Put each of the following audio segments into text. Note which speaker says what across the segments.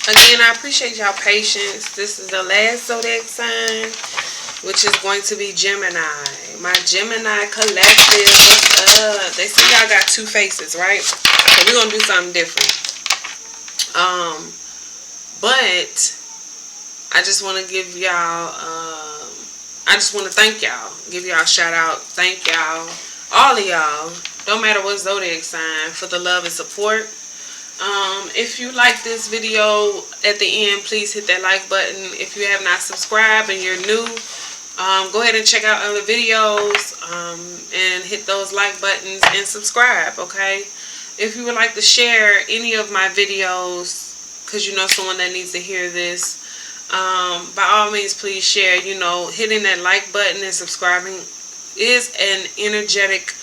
Speaker 1: Again, I appreciate y'all patience. This is the last zodiac sign, which is going to be Gemini. My Gemini collective, what's up? They say y'all got two faces, right? So we're going to do something different. But I just want to give y'all, I just want to thank y'all. Give y'all a shout out. Thank y'all. All of y'all. Don't matter what zodiac sign, for the love and support. If you like this video, at the end, please hit that like button. If you have not subscribed and you're new, go ahead and check out other videos and hit those like buttons and subscribe, okay? If you would like to share any of my videos, because you know someone that needs to hear this, by all means, please share. You know, hitting that like button and subscribing is an energetic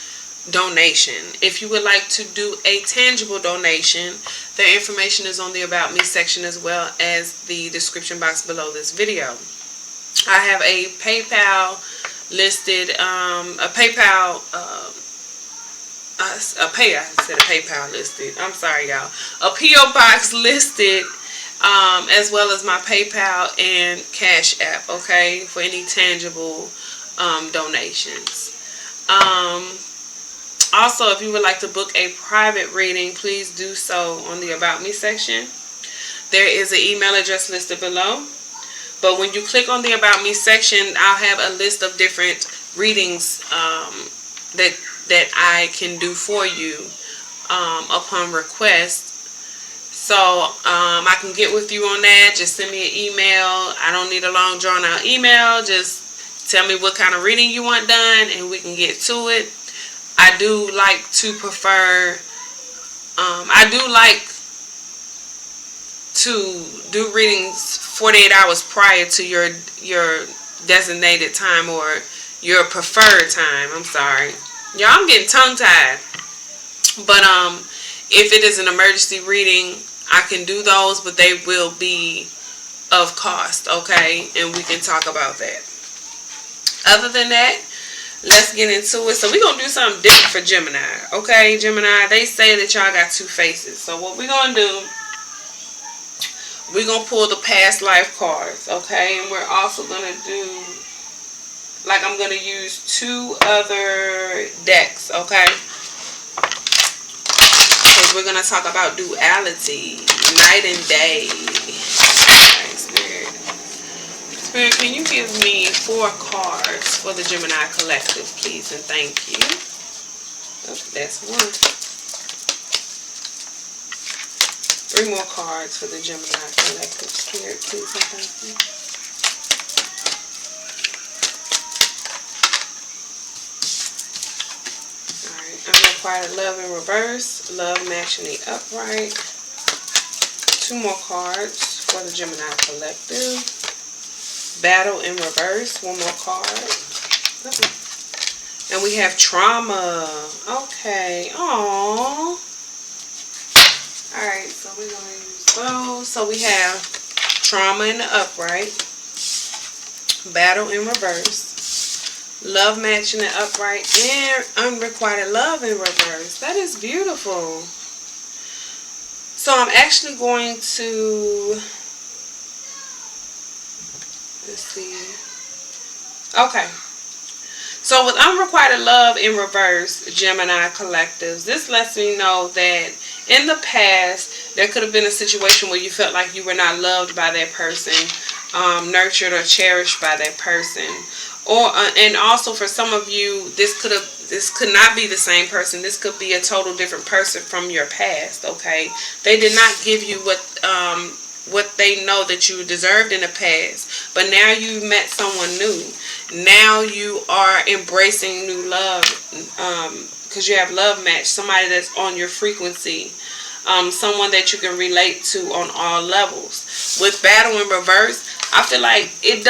Speaker 1: donation. If you would like to do a tangible donation, the information is on the About Me section as well as the description box below this video. I have a PayPal listed, a PayPal listed. I'm sorry, y'all. A P.O. box listed, as well as my PayPal and Cash App, okay, for any tangible donations. Also, if you would like to book a private reading, please do so on the About Me section. There is an email address listed below. But when you click on the About Me section, I'll have a list of different readings that I can do for you upon request. So I can get with you on that. Just send me an email. I don't need a long drawn out email. Just tell me what kind of reading you want done and we can get to it. I do like to prefer, I do like to do readings 48 hours prior to your designated time or your preferred time. I'm sorry. Y'all, I'm getting tongue-tied. But if it is an emergency reading, I can do those, but they will be of cost, okay? And we can talk about that. Other than that, let's get into it. So we're going to do something different for Gemini, okay? Gemini, they say that y'all got two faces. So what we're going to do, we're going to pull the past life cards, okay? And we're also going to do, like, I'm going to use two other decks, okay? Because we're going to talk about duality, night and day. Alright, Spirit. Spirit, can you give me 4 cards for the Gemini collective, please? And thank you. Oh, that's 1. 3 more cards for the Gemini collective, Spirit, please and thank you. Alright, unrequited love in reverse, love matching the upright. 2 more cards for the Gemini collective. Battle in reverse, 1 more card. And we have trauma. Okay. Aww. Alright, so we're going to use those. So we have trauma in the upright, battle in reverse, love matching the upright, and unrequited love in reverse. That is beautiful. So I'm actually going to, let's see. Okay. So with unrequited love in reverse, Gemini collectives, this lets me know that in the past, there could have been a situation where you felt like you were not loved by that person, nurtured or cherished by that person. Or and also for some of you, this could not be the same person. This could be a total different person from your past, okay? They did not give you what they know that you deserved in the past, but now you met someone new. Now you are embracing new love, because you have love match, somebody that's on your frequency, someone that you can relate to on all levels. With battle in reverse, I feel like it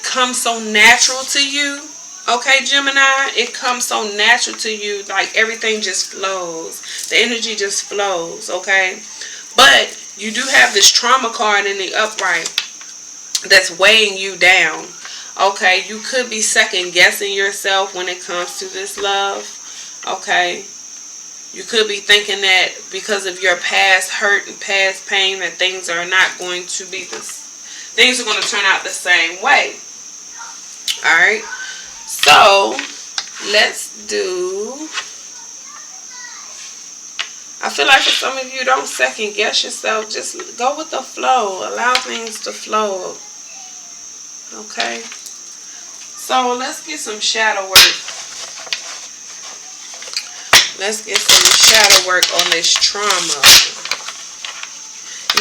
Speaker 1: comes so natural to you, okay, Gemini? It comes so natural to you, like everything just flows. The energy just flows, okay? But you do have this trauma card in the upright that's weighing you down. Okay, you could be second guessing yourself when it comes to this love. Okay. You could be thinking that because of your past hurt and past pain that things are not going to be things are going to turn out the same way. Alright, so let's do, I feel like for some of you, don't second guess yourself. Just go with the flow. Allow things to flow. Okay, so let's get some shadow work. Let's get some shadow work on this trauma.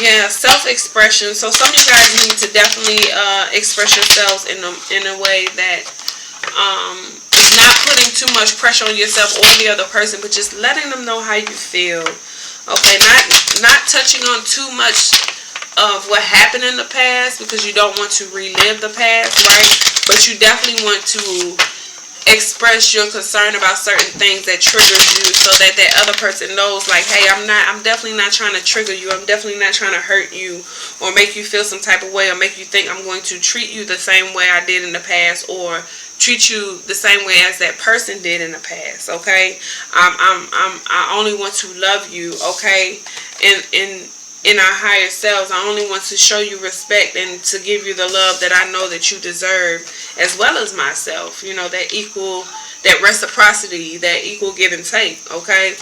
Speaker 1: Yeah, self-expression. So some of you guys need to definitely express yourselves in a way that is not putting too much pressure on yourself or the other person, but just letting them know how you feel. Okay, not touching on too much of what happened in the past, because you don't want to relive the past, right? But you definitely want to express your concern about certain things that triggers you, so that that other person knows, like, hey, I'm definitely not trying to trigger you. I'm definitely not trying to hurt you or make you feel some type of way or make you think I'm going to treat you the same way I did in the past or treat you the same way as that person did in the past. Okay, I only want to love you. Okay, in our higher selves, I only want to show you respect and to give you the love that I know that you deserve, as well as myself. You know, that reciprocity, that equal give and take. Okay,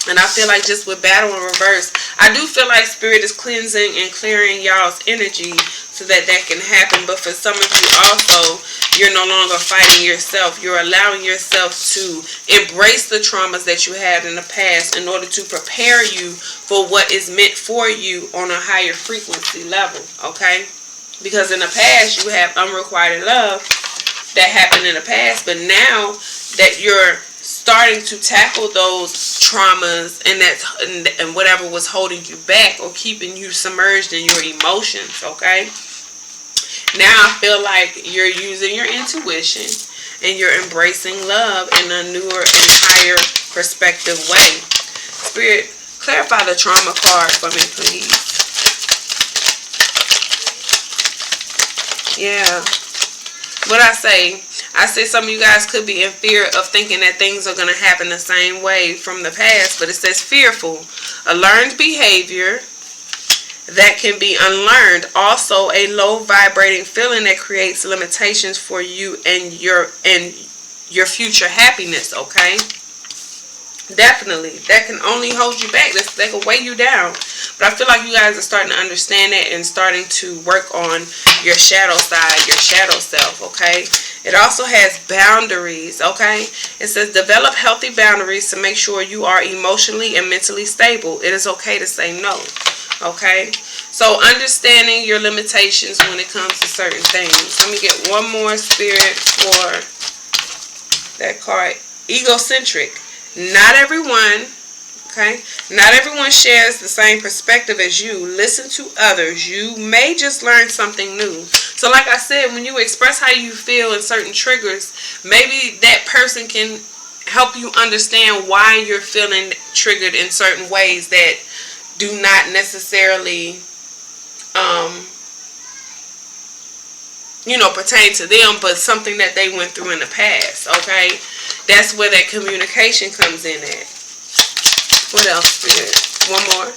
Speaker 1: and I feel like just with battle in reverse, I do feel like Spirit is cleansing and clearing y'all's energy so that that can happen. But for some of you also, you're no longer fighting yourself. You're allowing yourself to embrace the traumas that you had in the past in order to prepare you for what is meant for you on a higher frequency level. Okay, because in the past you have unrequited love that happened in the past, but now that you're starting to tackle those traumas and whatever was holding you back or keeping you submerged in your emotions, okay, now I feel like you're using your intuition and you're embracing love in a newer and higher perspective way. Spirit, clarify the trauma card for me, please. Yeah. What I say some of you guys could be in fear of thinking that things are going to happen the same way from the past, but it says fearful, a learned behavior that can be unlearned, also a low vibrating feeling that creates limitations for you and your future happiness. Okay, definitely that can only hold you back. That can weigh you down. But I feel like you guys are starting to understand it and starting to work on your shadow side, your shadow self. Okay, it also has boundaries. Okay, it says develop healthy boundaries to make sure you are emotionally and mentally stable. It is okay to say no. Okay, so understanding your limitations when it comes to certain things. Let me get one more, Spirit, for that card. Egocentric. Not everyone, okay, not everyone shares the same perspective as you. Listen to others. You may just learn something new. So like I said, when you express how you feel in certain triggers, maybe that person can help you understand why you're feeling triggered in certain ways that do not necessarily pertain to them, but something that they went through in the past. Okay, that's where that communication comes in at. What else, Spirit? One more.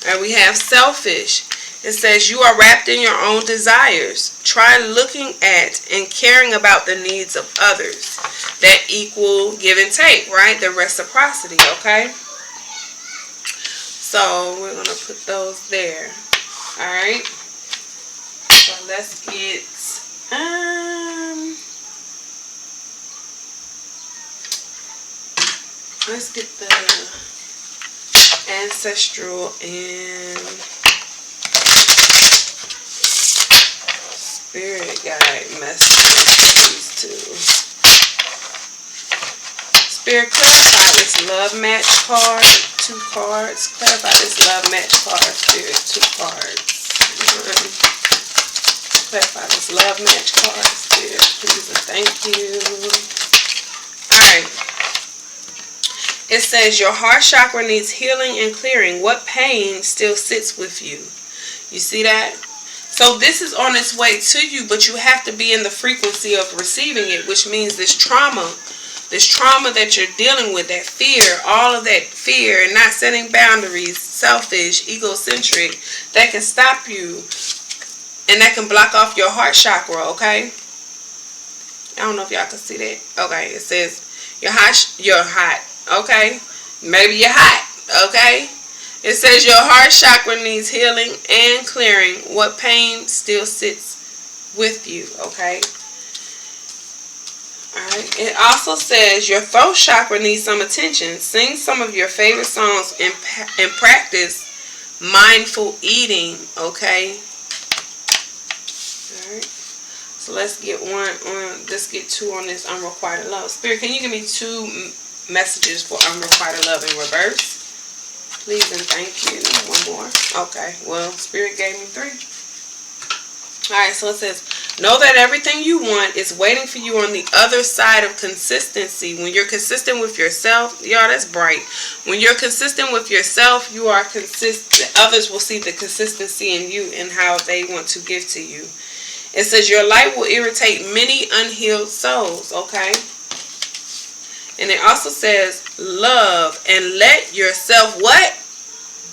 Speaker 1: And we have selfish. It says you are wrapped in your own desires. Try looking at and caring about the needs of others. That equal give and take, right? The reciprocity. Okay, so we're going to put those there. Alright. So let's get the ancestral and spirit guide messages for these two. Spirit, clarify this love match card. 2 cards. Clarify this love match card, Spirit. 2 cards. Clarify this love match card, Spirit. Please and thank you. Alright. It says your heart chakra needs healing and clearing. What pain still sits with you? You see that? So this is on its way to you, but you have to be in the frequency of receiving it, which means this trauma this trauma that you're dealing with, that fear, all of that fear and not setting boundaries, selfish, egocentric, that can stop you and that can block off your heart chakra, okay? I don't know if y'all can see that. Okay, it says you're hot, okay? Maybe you're hot, okay? It says your heart chakra needs healing and clearing. What pain still sits with you, okay? Alright. It also says your throat chakra needs some attention. Sing some of your favorite songs and practice mindful eating, okay? Alright. So let's get let's get 2 on this unrequited love. Spirit, can you give me 2 messages for unrequited love in reverse? Please and thank you. 1 more. Okay. Well, Spirit gave me 3. Alright, so it says, know that everything you want is waiting for you on the other side of consistency. When you're consistent with yourself, y'all, that's bright. When you're consistent with yourself, you are consistent. Others will see the consistency in you and how they want to give to you. It says your light will irritate many unhealed souls, okay? And it also says, love and let yourself what?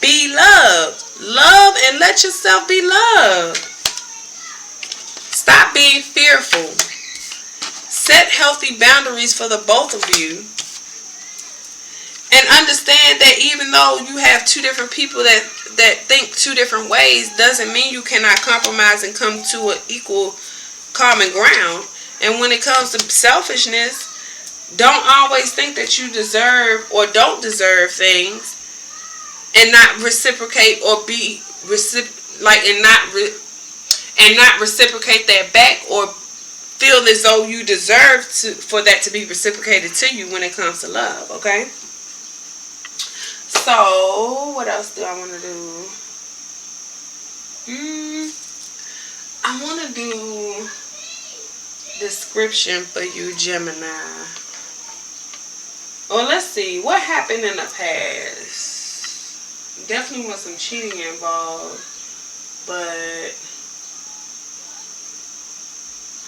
Speaker 1: Be loved. Love and let yourself be loved. Stop being fearful. Set healthy boundaries for the both of you. And understand that even though you have 2 different people that think 2 different ways, doesn't mean you cannot compromise and come to an equal common ground. And when it comes to selfishness, don't always think that you deserve or don't deserve things and not reciprocate or be and not reciprocate that back or feel as though you deserve for that to be reciprocated to you when it comes to love, okay? So, what else do I want to do? I want to do description for you, Gemini. Well, let's see. What happened in the past? Definitely was some cheating involved. But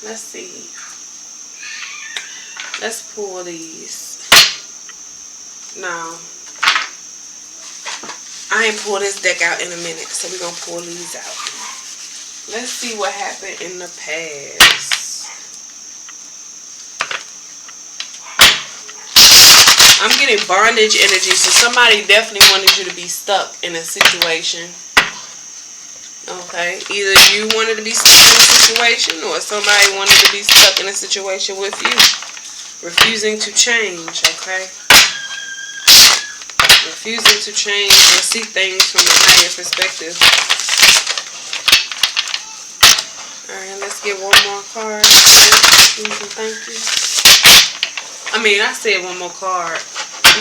Speaker 1: let's see. Let's pull these. No. I ain't pull this deck out in a minute, so we're going to pull these out. Let's see what happened in the past. I'm getting bondage energy, so somebody definitely wanted you to be stuck in a situation. Okay, either you wanted to be stuck in a situation or somebody wanted to be stuck in a situation with you. Refusing to change, okay? Refusing to change or see things from a higher perspective. Alright, let's get 1 more card. Please and thank you. I mean, I said 1 more card.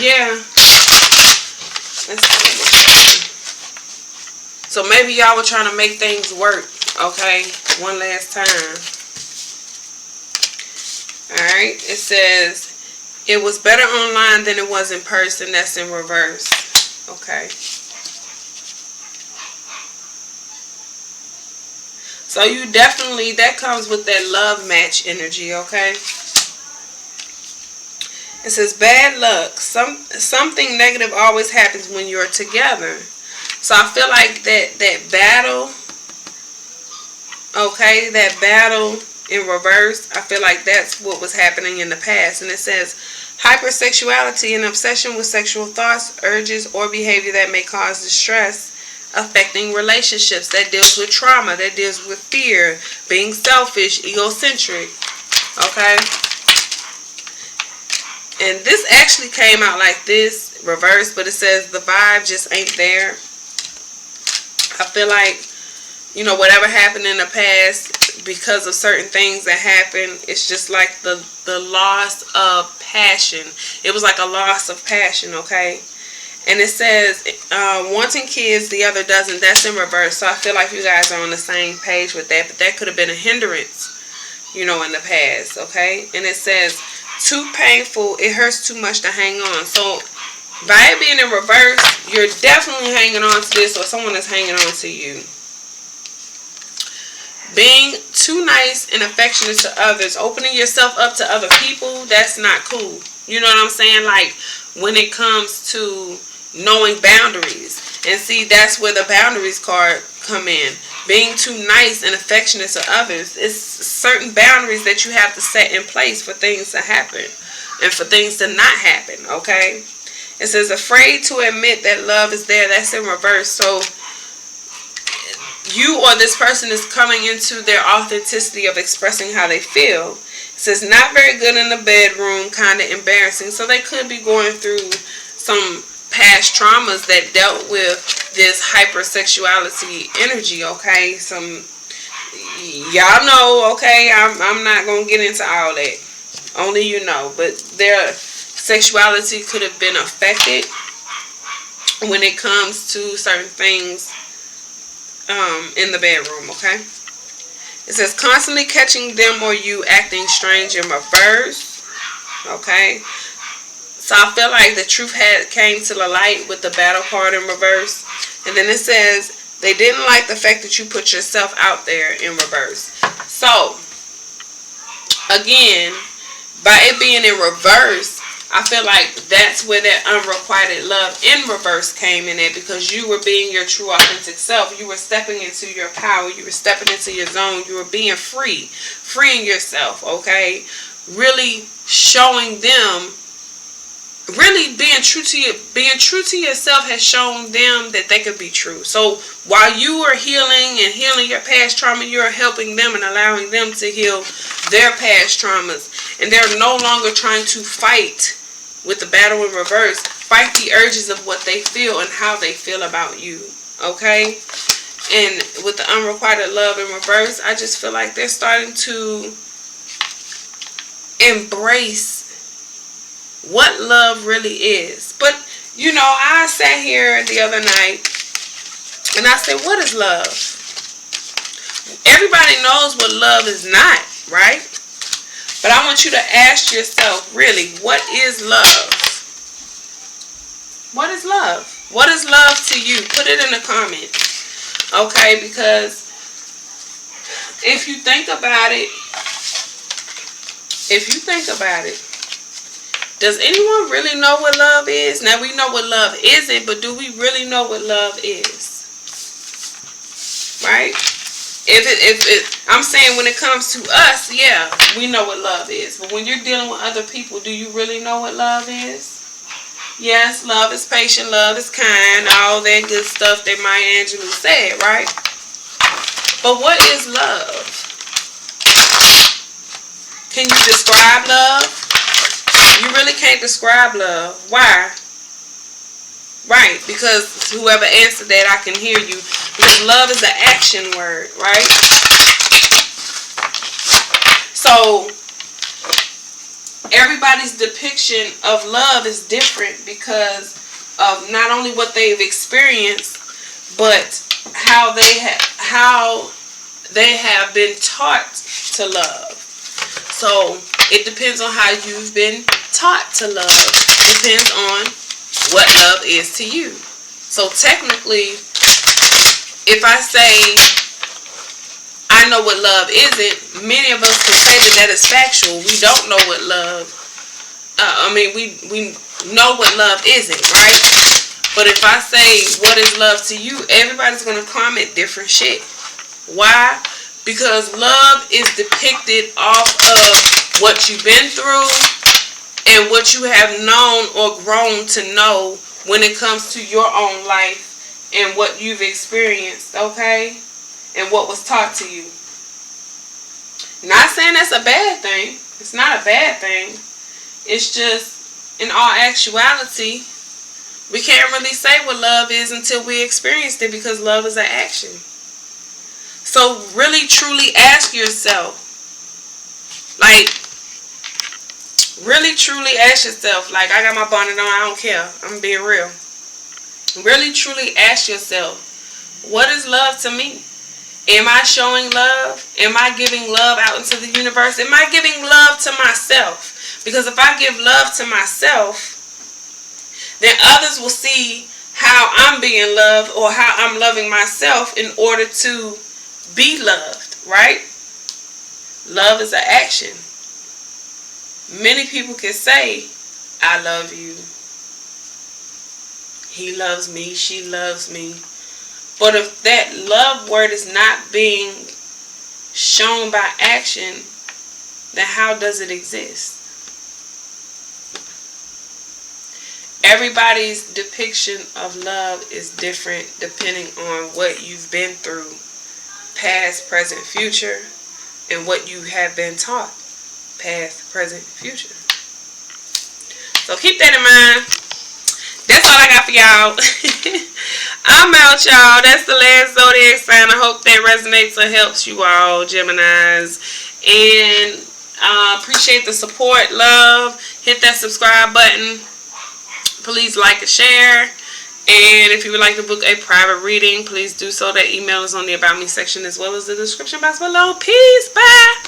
Speaker 1: Yeah. Let's see. So maybe y'all were trying to make things work, okay? 1 last time. Alright, it says, it was better online than it was in person. That's in reverse. Okay. So you definitely, that comes with that love match energy, okay? It says, bad luck. Something negative always happens when you're together. So I feel like that battle, okay, that battle in reverse, I feel like that's what was happening in the past. And it says, hypersexuality, an obsession with sexual thoughts, urges, or behavior that may cause distress, affecting relationships. That deals with trauma, that deals with fear, being selfish, egocentric, okay? And this actually came out like this, reverse, but it says the vibe just ain't there. I feel like, you know, whatever happened in the past, because of certain things that happened, it's just like the loss of passion. It was like a loss of passion, okay? And it says, wanting kids, the other doesn't. That's in reverse. So I feel like you guys are on the same page with that. But that could have been a hindrance, you know, in the past, okay? And it says, too painful, it hurts too much to hang on. So by it being in reverse, you're definitely hanging on to this, or someone is hanging on to you. Being too nice and affectionate to others, opening yourself up to other people, that's not cool. You know what I'm saying? Like when it comes to knowing boundaries. And see, that's where the boundaries card come in. Being too nice and affectionate to others. It's certain boundaries that you have to set in place for things to happen and for things to not happen, okay? It says afraid to admit that love is there. That's in reverse. So you or this person is coming into their authenticity of expressing how they feel. It says not very good in the bedroom, kind of embarrassing. So they could be going through some past traumas that dealt with this hypersexuality energy, okay? Some, y'all know, okay? I'm not going to get into all that. Only you know. But their sexuality could have been affected when it comes to certain things in the bedroom, okay? It says constantly catching them or you acting strange in reverse, okay? So I feel like the truth came to the light with the battle card in reverse. And then it says they didn't like the fact that you put yourself out there in reverse. So, again, by it being in reverse, I feel like that's where that unrequited love in reverse came in at, because you were being your true authentic self. You were stepping into your power. You were stepping into your zone. You were being free. Freeing yourself, okay? Really showing them, really being true to yourself has shown them that they could be true. So while you are healing and healing your past trauma, you're helping them and allowing them to heal their past traumas. And they're no longer trying to fight with the battle in reverse. Fight the urges of what they feel and how they feel about you. Okay? And with the unrequited love in reverse, I just feel like they're starting to embrace what love really is. But, you know, I sat here the other night and I said, what is love? Everybody knows what love is not, right? But I want you to ask yourself, really, what is love? What is love? What is love to you? Put it in the comments. Okay, because if you think about it, does anyone really know what love is? Now, we know what love isn't, but do we really know what love is? Right? I'm saying when it comes to us, yeah, we know what love is. But when you're dealing with other people, do you really know what love is? Yes, love is patient, love is kind, all that good stuff that Maya Angelou said, right? But what is love? Can you describe love? You really can't describe love. Why? Right, because whoever answered that, I can hear you. Because love is an action word, right? So, everybody's depiction of love is different because of not only what they've experienced, but how they have been taught to love. So, it depends on how you've been taught to love. Depends on what love is to you. So technically, if I say I know what love isn't, many of us can say that is factual. We don't know what love, we know what love isn't, right? But if I say what is love to you, everybody's going to comment different shit. Why? Because love is depicted off of what you've been through and what you have known or grown to know when it comes to your own life and what you've experienced, okay? And what was taught to you. Not saying that's a bad thing. It's not a bad thing. It's just, in all actuality, we can't really say what love is until we experienced it, because love is an action. So really, truly ask yourself, like, really, truly ask yourself, like, I got my bonnet on, I don't care. I'm being real. Really, truly ask yourself, what is love to me? Am I showing love? Am I giving love out into the universe? Am I giving love to myself? Because if I give love to myself, then others will see how I'm being loved or how I'm loving myself in order to be loved, right? Love is an action. Many people can say I love you. He loves me. She loves me. But if that love word is not being shown by action, then how does it exist? Everybody's depiction of love is different depending on what you've been through, past, present, future, and what you have been taught, past, present, future. So keep that in mind. That's all I got for y'all. I'm out, y'all. That's the last zodiac sign. I hope that resonates or helps you all, Geminis. And appreciate the support, love. Hit that subscribe button. Please like and share. And if you would like to book a private reading, please do so. That email is on the About Me section as well as the description box below. Peace. Bye.